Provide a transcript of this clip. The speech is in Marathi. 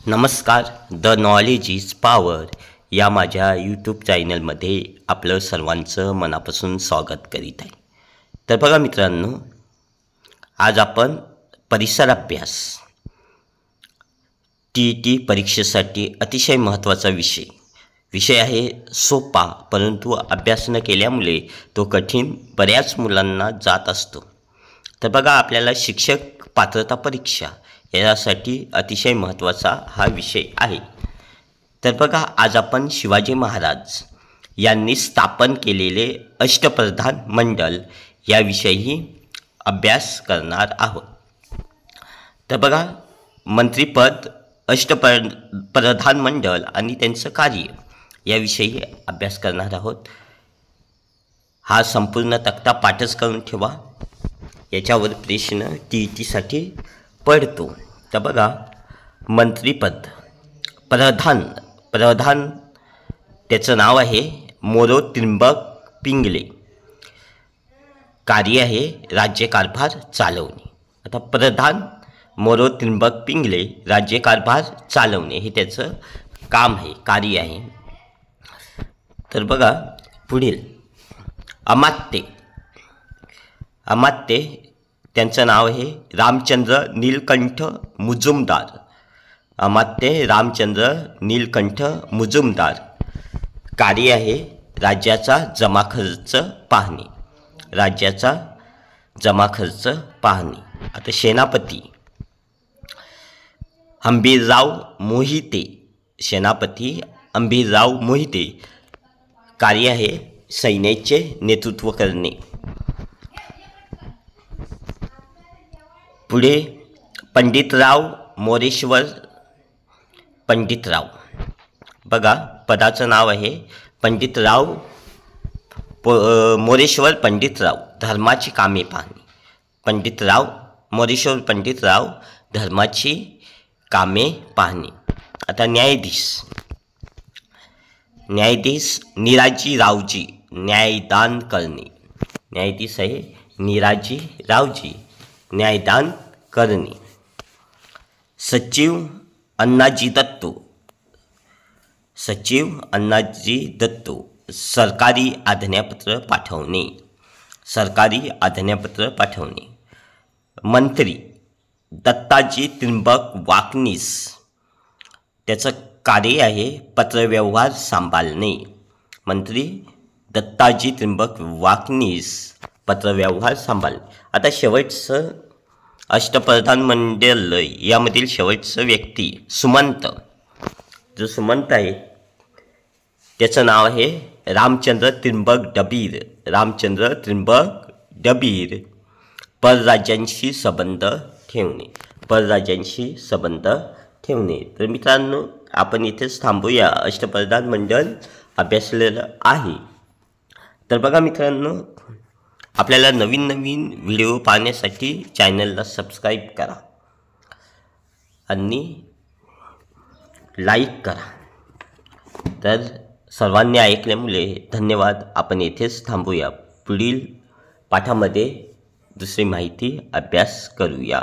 नमस्कार. द नॉलेज इज पॉवर या माझ्या यूट्यूब चॅनलमध्ये आपलं सर्वांचं मनापासून स्वागत करीत आहे. तर बघा मित्रांनो, आज आपण परिसर अभ्यास TET परीक्षेसाठी अतिशय महत्त्वाचा विषय आहे. सोपा परंतु अभ्यास न केल्यामुळे तो कठीण बऱ्याच मुलांना जात असतो. तर बघा, आपल्याला शिक्षक पात्रता परीक्षा यासाठी अतिशय महत्त्वाचा हा विषय आहे. तर बघा, आज आपण शिवाजी महाराज यांनी स्थापन केलेले अष्टप्रधान मंडळ याविषयी अभ्यास करणार आहोत. तर बघा, मंत्रिपद, अष्टप्रधान मंडळ आणि त्यांचं कार्य याविषयी अभ्यास करणार आहोत. हा संपूर्ण तक्ता पाठच करून ठेवा, याच्यावर प्रश्न TETसाठी पडतो. तर बघा, मंत्रिपद, प्रधान त्याचं नाव आहे मोरो त्रिंबक पिंगले. कार्य आहे राज्यकारभार चालवणे. आता प्रधान मोरो त्रिंबक पिंगले राज्यकारभार चालवणे हे त्याचं काम आहे, कार्य आहे. तर बघा पुढील अमात्य त्यांचं नाव आहे रामचंद्र नीलकंठ मुजुमदार. अमात्य रामचंद्र नीलकंठ मुजुमदार. कार्य आहे राज्याचा जमाखर्च पाहणे, राज्याचा जमाखर्च पाहणे. आता सेनापती हंबीरराव मोहिते, सेनापती हंबीरराव मोहिते. कार्य आहे सैन्याचे नेतृत्व करणे. पुढे पंडितराव मोरेश्वर पंडितराव. बघा, पदाचं नाव आहे पंडितराव मोरेश्वर पंडितराव. धर्माची कामे पाहणे. पंडितराव मोरेश्वर पंडितराव, धर्माची कामे पाहणे. आता न्यायाधीश निराजी रावजी, न्यायदान करणे. न्यायाधीश आहे निराजी रावजी, न्यायदान करणे. सचिव अण्णाजी दत्तो, सरकारी आज्ञापत्र पाठवणे, सरकारी आज्ञापत्र पाठवणे. मंत्री दत्ताजी त्रिंबक वाकनीस, त्याचं कार्य आहे पत्रव्यवहार सांभाळणे. मंत्री दत्ताजी त्रिंबक वाकनीस, पत्रव्यवहार सांभाळणे. आता शेवटचं अष्टप्रधान मंडळ यामधील शेवटचं व्यक्ती सुमंत. जो सुमंत आहे त्याचं नाव आहे रामचंद्र त्रिंबक डबीर. रामचंद्र त्रिंबक डबीर. परराज्यांशी संबंध ठेवणे, परराज्यांशी संबंध ठेवणे. तर मित्रांनो, आपण इथेच थांबूया. अष्टप्रधान मंडळ अभ्यासलेलं आहे. तर बघा मित्रांनो, आपल्याला नवीन व्हिडिओ पाहण्यासाठी चॅनलला सबस्क्राईब करा आणि लाईक करा. तर सर्वांनी ऐकल्यामुळे धन्यवाद. आपण येथेच थांबूया. पुढील पाठामध्ये दुसरी माहिती अभ्यास करूया.